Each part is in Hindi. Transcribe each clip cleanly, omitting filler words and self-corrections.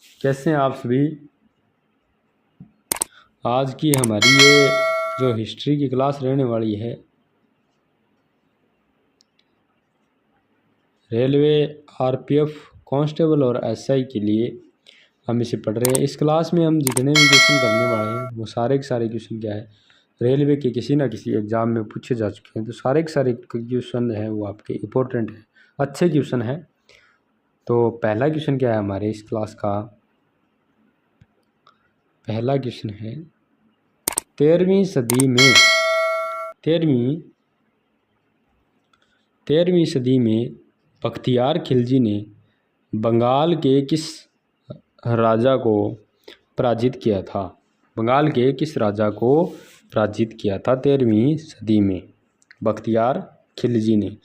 कैसे हैं आप सभी। आज की हमारी ये जो हिस्ट्री की क्लास रहने वाली है, रेलवे, आरपीएफ, कांस्टेबल और एसआई के लिए हम इसे पढ़ रहे हैं। इस क्लास में हम जितने भी क्वेश्चन करने वाले हैं वो सारे के सारे क्वेश्चन क्या है, रेलवे के किसी ना किसी एग्जाम में पूछे जा चुके हैं। तो सारे के सारे क्वेश्चन हैं वो आपके इम्पोर्टेंट हैं, अच्छे क्वेश्चन हैं। तो पहला क्वेश्चन क्या है हमारे इस क्लास का, पहला क्वेश्चन है 13वीं सदी में बख्तियार खिलजी ने बंगाल के किस राजा को पराजित किया था। बंगाल के किस राजा को पराजित किया था 13वीं सदी में बख्तियार खिलजी ने?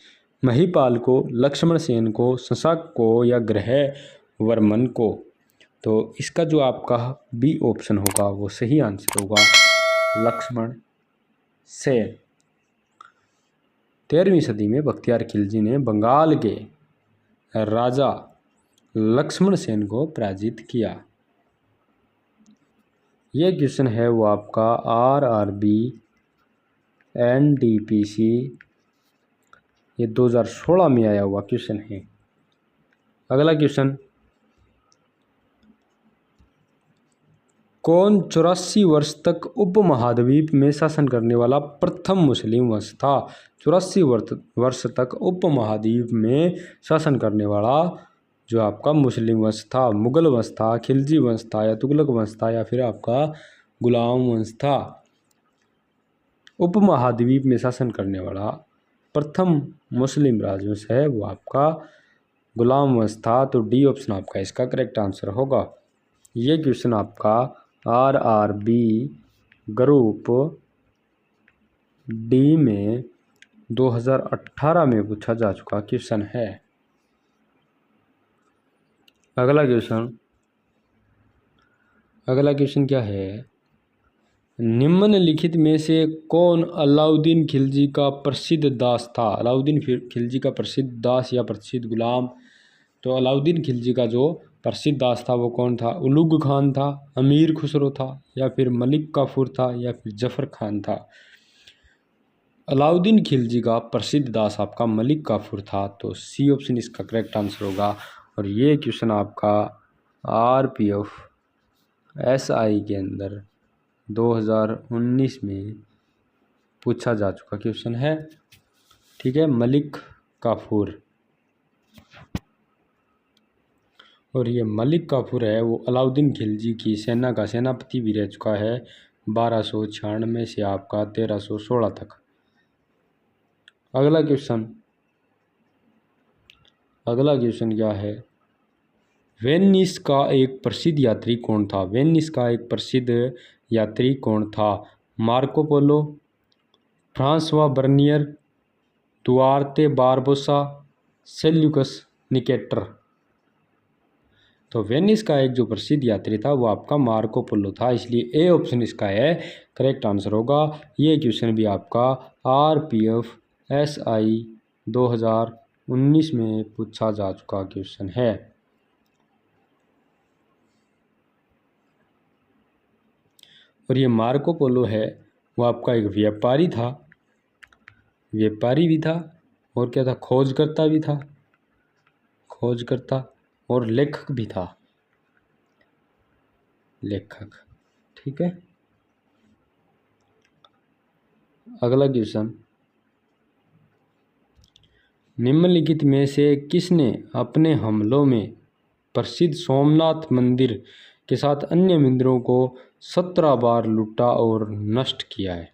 महिपाल को, लक्ष्मण सेन को, शशक को या ग्रहवर्मन को? तो इसका जो आपका बी ऑप्शन होगा वो सही आंसर होगा, लक्ष्मण सेन। 13वीं सदी में बख्तियार खिलजी ने बंगाल के राजा लक्ष्मण सेन को पराजित किया। यह क्वेश्चन है वो आपका आरआरबी एनटीपीसी ये 2016 में आया हुआ क्वेश्चन है। अगला क्वेश्चन, कौन 84 वर्ष तक उपमहाद्वीप में शासन करने वाला प्रथम मुस्लिम वंश था? 84 वर्ष तक उपमहाद्वीप में शासन करने वाला जो आपका मुस्लिम वंश था, मुगल वंश था, खिलजी वंश था या तुगलक वंश था या फिर आपका गुलाम वंश था? उपमहाद्वीप में शासन करने वाला प्रथम मुस्लिम राजवंश है वो आपका गुलाम वंश था। तो डी ऑप्शन आपका इसका करेक्ट आंसर होगा। ये क्वेश्चन आपका आरआरबी ग्रुप डी में 2018 में पूछा जा चुका क्वेश्चन है। अगला क्वेश्चन क्या है, निम्नलिखित में से कौन अलाउद्दीन खिलजी का प्रसिद्ध दास था? अलाउद्दीन खिलजी का प्रसिद्ध दास या प्रसिद्ध गुलाम? तो अलाउद्दीन खिलजी का जो प्रसिद्ध दास था वो कौन था? उलुग खान था, अमीर खुसरो था या फिर मलिक काफूर था या फिर जफर खान था? अलाउद्दीन खिलजी का प्रसिद्ध दास आपका मलिक काफूर था। तो सी ऑप्शन इसका करेक्ट आंसर होगा। और ये क्वेश्चन आपका आरपीएफ एसआई के अंदर 2019 में पूछा जा चुका क्वेश्चन है। ठीक है, मलिक काफूर। और ये मलिक काफूर है वो अलाउद्दीन खिलजी की सेना का सेनापति भी रह चुका है 1296 से आपका 1316 तक। अगला क्वेश्चन क्या है, वेनिस का एक प्रसिद्ध यात्री कौन था? वेनिस का एक प्रसिद्ध यात्री कौन था? Marco Polo, Francois Bernier, Duarte Barbosa, Seleucus Nicator? तो वेनिस का एक जो प्रसिद्ध यात्री था वो आपका मार्को पोलो था, इसलिए ए ऑप्शन इसका है करेक्ट आंसर होगा। ये क्वेश्चन भी आपका आरपीएफ एसआई 2019 में पूछा जा चुका क्वेश्चन है। और ये मार्को पोलो है वो आपका एक व्यापारी भी था और क्या था, खोजकर्ता भी था, और लेखक भी था, ठीक है। अगला क्वेश्चन, निम्नलिखित में से किसने अपने हमलों में प्रसिद्ध सोमनाथ मंदिर के साथ अन्य मंदिरों को 17 बार लूटा और नष्ट किया है?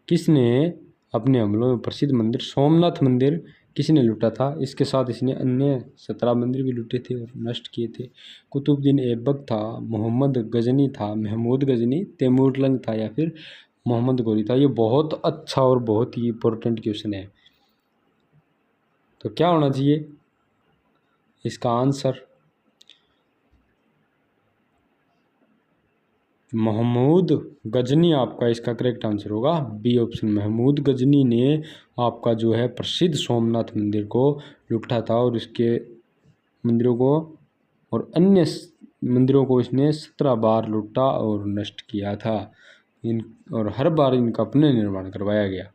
किसने अपने हमलों में प्रसिद्ध मंदिर सोमनाथ मंदिर किसने लूटा था? इसके साथ इसने अन्य 17 मंदिर भी लूटे थे और नष्ट किए थे। कुतुबुद्दीन ऐबक था, मोहम्मद गजनी था, महमूद गजनी, तैमूरलंग था या फिर मोहम्मद गोरी था? ये बहुत अच्छा और बहुत ही इम्पोर्टेंट क्वेश्चन है। तो क्या होना चाहिए इसका आंसर? महमूद गजनी आपका इसका करेक्ट आंसर होगा, बी ऑप्शन। महमूद गजनी ने आपका जो है प्रसिद्ध सोमनाथ मंदिर को लूटा था और इसके मंदिरों को और अन्य मंदिरों को इसने 17 बार लूटा और नष्ट किया था। और हर बार इनका पुनर्निर्माण करवाया गया।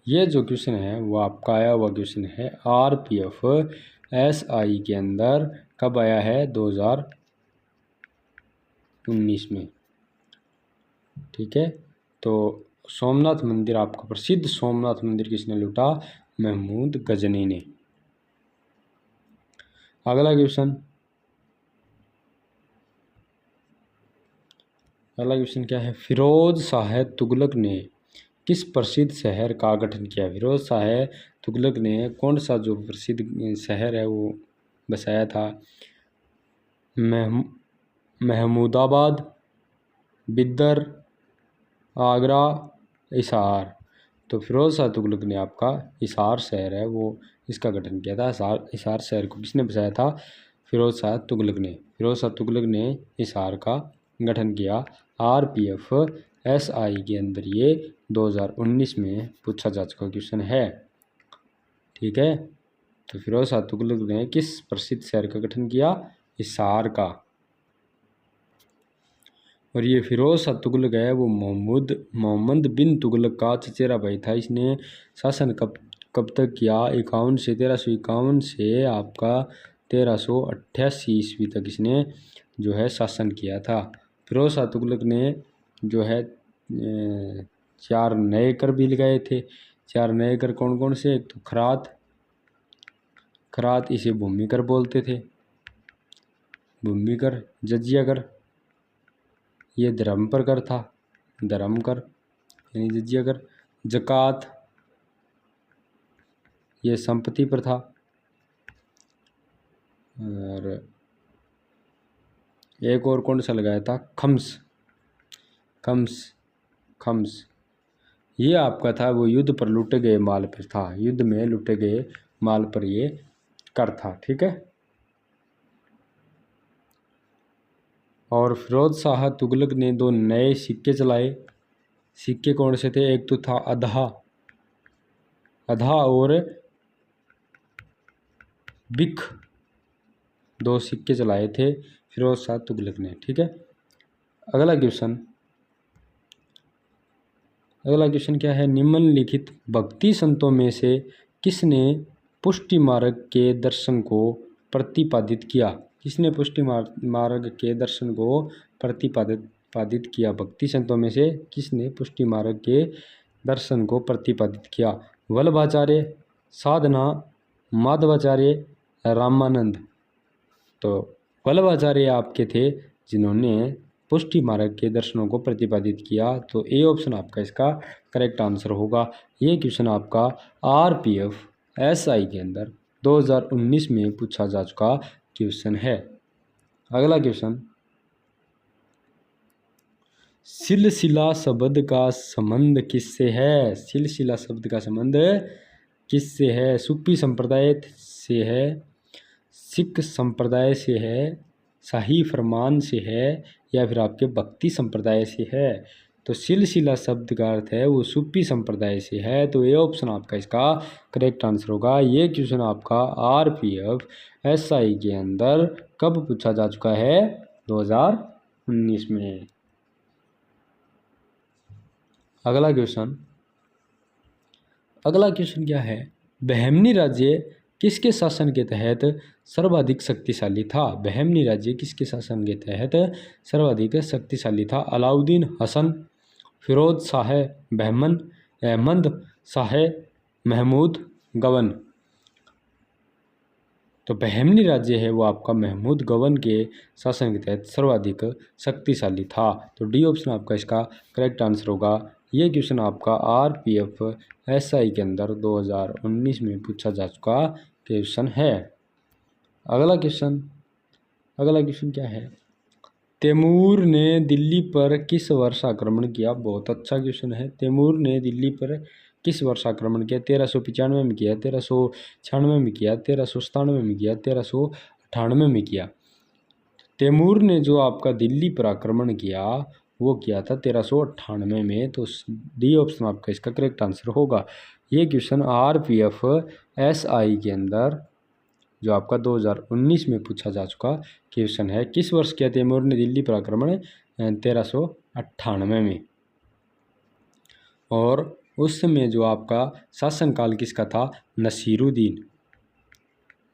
ये जो क्वेश्चन है वो आपका आया हुआ क्वेश्चन है RPF SI के अंदर कब आया है? 2019 में। ठीक है, तो सोमनाथ मंदिर, आपका प्रसिद्ध सोमनाथ मंदिर किसने लूटा? महमूद गजनी ने। अगला क्वेश्चन क्या है? फिरोज शाह तुगलक ने किस प्रसिद्ध शहर का गठन किया? फिरोज शाह तुगलक ने कौन सा जो प्रसिद्ध शहर है वो बसाया था? महमूदाबाद, बिदर, आगरा, हिसार। तो फिरोज शाह तुगलक ने आपका हिसार शहर है वो इसका गठन किया था। हिसार शहर को किसने बसाया था? फिरोज शाह तुगलक ने। फिरोज शाह तुगलक ने हिसार का गठन किया। RPF SI के अंदर ये 2019 में पूछा जा चुका क्वेश्चन है। ठीक है, तो फिरोज शाह तुगलक ने किस प्रसिद्ध शहर का गठन किया? हिसार का। और ये फिरोज शाह तुगलक है वो मोहम्मद बिन तुगलक का चचेरा भाई था। इसने शासन कब तक किया? 1351 से आपका 1388 ईस्वी तक इसने जो है शासन किया था। फिरोज शाह तुगलक ने जो है 4 नए कर भी लगाए थे। 4 नए कर कौन कौन से? एक तो खरात, इसे भूमि कर बोलते थे, भूमि कर। जजिया कर, ये धर्म पर कर था, धर्म कर यानी जजिया कर। जकात, ये संपत्ति पर था। और एक और कौन सा लगाया था? खम्स, ये आपका था वो युद्ध पर लूटे गए माल पर था। युद्ध में लूटे गए माल पर ये कर था। ठीक है, और फिरोज शाह तुगलक ने 2 नए सिक्के चलाए। सिक्के कौन से थे? एक तो था अधा और बिख, 2 सिक्के चलाए थे फिरोज शाह तुगलक ने। ठीक है, अगला क्वेश्चन क्या है? निम्नलिखित भक्ति संतों में से किसने पुष्टि मार्ग के दर्शन को प्रतिपादित किया? किसने पुष्टि मार्ग के दर्शन को प्रतिपादित किया? भक्ति संतों में से किसने पुष्टि मार्ग के दर्शन को प्रतिपादित किया? वल्लभाचार्य, साधना, माधवाचार्य, रामानंद। तो वल्लभाचार्य आपके थे जिन्होंने पुष्टि मार्ग के दर्शनों को प्रतिपादित किया। तो ए ऑप्शन आपका इसका करेक्ट आंसर होगा। ये क्वेश्चन आपका RPF SI के अंदर 2019 में पूछा जा चुका क्वेश्चन है। अगला क्वेश्चन, सिलसिला शब्द का संबंध किससे है? सिलसिला शब्द का संबंध किससे है? सूफी संप्रदाय से है, सिख संप्रदाय से है, शाही फरमान से है, या फिर आपके भक्ति संप्रदाय से है? तो सिलसिला शब्द का अर्थ है वो सूफी संप्रदाय से है। तो ये ऑप्शन आपका इसका करेक्ट आंसर होगा। ये क्वेश्चन आपका RPF SI के अंदर कब पूछा जा चुका है? 2019 में। अगला क्वेश्चन क्या है? बहमनी राज्य किसके शासन के तहत सर्वाधिक शक्तिशाली था? बहमनी राज्य किसके शासन के तहत सर्वाधिक शक्तिशाली था? अलाउद्दीन, हसन, फिरोज शाह बहमन, अहमद शाह, महमूद गवन। तो बहमनी राज्य है वो आपका महमूद गवन के शासन के तहत सर्वाधिक शक्तिशाली था। तो डी ऑप्शन आपका इसका करेक्ट आंसर होगा। ये क्वेश्चन आपका RPF SI के अंदर 2019 में पूछा जा चुका क्वेश्चन है। अगला क्वेश्चन क्या है? तैमूर ने दिल्ली पर किस वर्ष आक्रमण किया? बहुत अच्छा क्वेश्चन है। तैमूर ने दिल्ली पर किस वर्ष आक्रमण किया? 1395 में किया, 1396 में किया, 1397 में किया, 1398 में किया। तैमूर ने जो आपका दिल्ली पर आक्रमण किया वो किया था 1398 में। तो डी ऑप्शन आपका इसका करेक्ट आंसर होगा। ये क्वेश्चन RPF SI के अंदर जो आपका 2019 में पूछा जा चुका क्वेश्चन है। किस वर्ष किया तैमूर ने दिल्ली पर आक्रमण? 1398 में। और उस समय जो आपका शासनकाल किसका था? नसीरुद्दीन।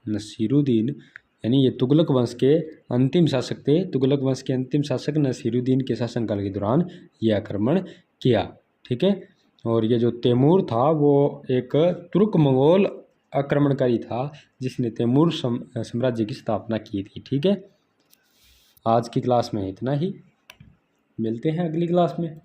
नसीरुद्दीन यानी ये तुगलक वंश के अंतिम शासक थे। तुगलक वंश के अंतिम शासक नसीरुद्दीन के शासनकाल के दौरान ये आक्रमण किया। ठीक है। और ये जो तैमूर था वो एक तुर्क मंगोल आक्रमणकारी था जिसने तैमूर साम्राज्य की स्थापना की थी। ठीक है। आज की क्लास में इतना ही, मिलते हैं अगली क्लास में।